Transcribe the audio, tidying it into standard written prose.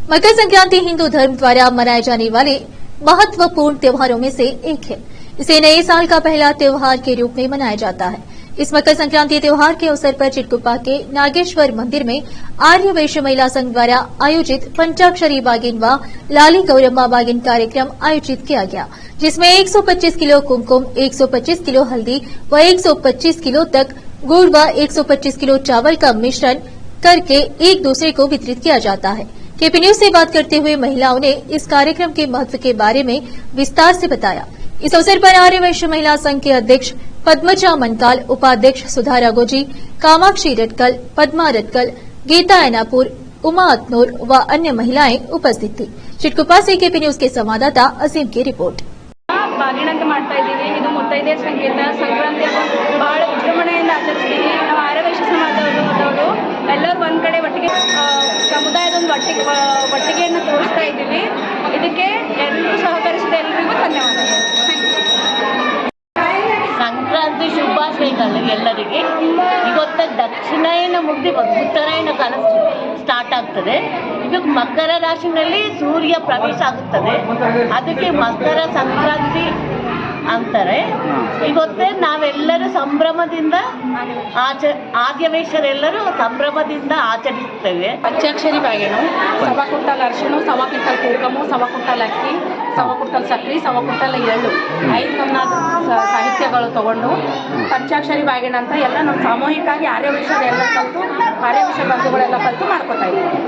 मकर संक्रांति हिंदू धर्म द्वारा मनाए जाने वाले महत्वपूर्ण त्योहारों में से एक है। इसे नए साल का पहला त्योहार के रूप में मनाया जाता है। इस मकर संक्रांति त्योहार के अवसर पर चिटकुप्पा के नागेश्वर मंदिर में आर्य वैश्य महिला संघ द्वारा आयोजित पंचाक्षरी बागिन व लाली गौरम्मा बागिन कार्यक्रम आयोजित किया गया, जिसमें 125 किलो कुमकुम, 125 किलो हल्दी व 125 किलो तक गुड़ व 125 किलो चावल का मिश्रण करके एक दूसरे को वितरित किया जाता है। केपी न्यूज से बात करते हुए महिलाओं ने इस कार्यक्रम के महत्व के बारे में विस्तार से बताया। इस अवसर पर आर्य वैश्य महिला संघ के अध्यक्ष पद्मजा मनकाल, उपाध्यक्ष सुधा राघोजी, कामाक्षी रटकल, पद्मा रटकल, गीता ऐनापुर, उमा अतनूर व अन्य महिलाएं उपस्थित थी। चिटकुप्पा से केपी न्यूज के संवाददाता असीम की रिपोर्ट। ಬಾಗಿನ ಅಂತ ಮಾಡ್ತಾ ಇದ್ದೀವಿ. ಇದು ಮುತ್ತೈದೆ ಸಂಕೇತ. ಸಂಕ್ರಾಂತಿಯನ್ನು ಬಹಳ ವಿಜೃಂಭಣೆಯಿಂದ ಆಚರಿಸ್ತೀವಿ. ನಾವು ಆರ್ಯವೈಶ್ಯ ಸಮಾಜದವರು ಎಲ್ಲರೂ ಒಂದ್ ಕಡೆ ಒಟ್ಟಿಗೆ ಸಮುದಾಯದೊಂದು ಒಟ್ಟಿಗೆಯನ್ನು ತೋರಿಸ್ತಾ ಇದ್ದೀವಿ. ಇದಕ್ಕೆ ಎಲ್ಲರೂ ಸಹಕರಿಸಿದ ಎಲ್ಲರಿಗೂ ಧನ್ಯವಾದಗಳು. ಸಂಕ್ರಾಂತಿ ಶುಭಾಶಯಗಳು ಎಲ್ಲರಿಗೆ. ಇವತ್ತು ದಕ್ಷಿಣಾಯನ ಮುಗಿದು ಉತ್ತರಾಯಣ ಕಾಲ ಸ್ಟಾರ್ಟ್ ಆಗ್ತದೆ. ಇದು ಮಕರ ರಾಶಿನಲ್ಲಿ ಸೂರ್ಯ ಪ್ರವೇಶ ಆಗುತ್ತದೆ. ಅದಕ್ಕೆ ಮಕರ ಸಂಕ್ರಾಂತಿ ಅಂತಾರೆ. ಇವತ್ತೇ ನಾವೆಲ್ಲರೂ ಸಂಭ್ರಮದಿಂದ ಆರ್ಯವೈಶ್ಯರೆಲ್ಲರೂ ಸಂಭ್ರಮದಿಂದ ಆಚರಿಸುತ್ತೇವೆ. ಪಂಚಾಕ್ಷರಿ ಬಾಗಿಣು, ಸವಾ ಕುಂಟಲ್ ಅರಿಶಿಣ, ಸವಾ ಕುಂಟಲ್ ಕುಂಕುಮ, ಸವಾ ಕುಂಟಲ್ ಅಕ್ಕಿ, ಸವಾ ಕುಂಟಲ್ ಸಕ್ಕರೆ, ಸವಾ ಕುಂಟಲ್ ಎಳ್ಳು, 5 ಸಾಹಿತ್ಯಗಳು ತಗೊಂಡು ಪಂಚಾಕ್ಷರಿ ಬಾಗಿಣ ಅಂತ ಎಲ್ಲ ನಮ್ಮ ಸಾಮೂಹಿಕವಾಗಿ ಆರ್ಯವೈಶ್ಯರೆಲ್ಲ ಕಲಿತು, ಆರ್ಯವೈಶ್ಯ ಬಂಧುಗಳೆಲ್ಲ ಕಲಿತು ಮಾಡ್ಕೊತಾ ಇದ್ದೀವಿ.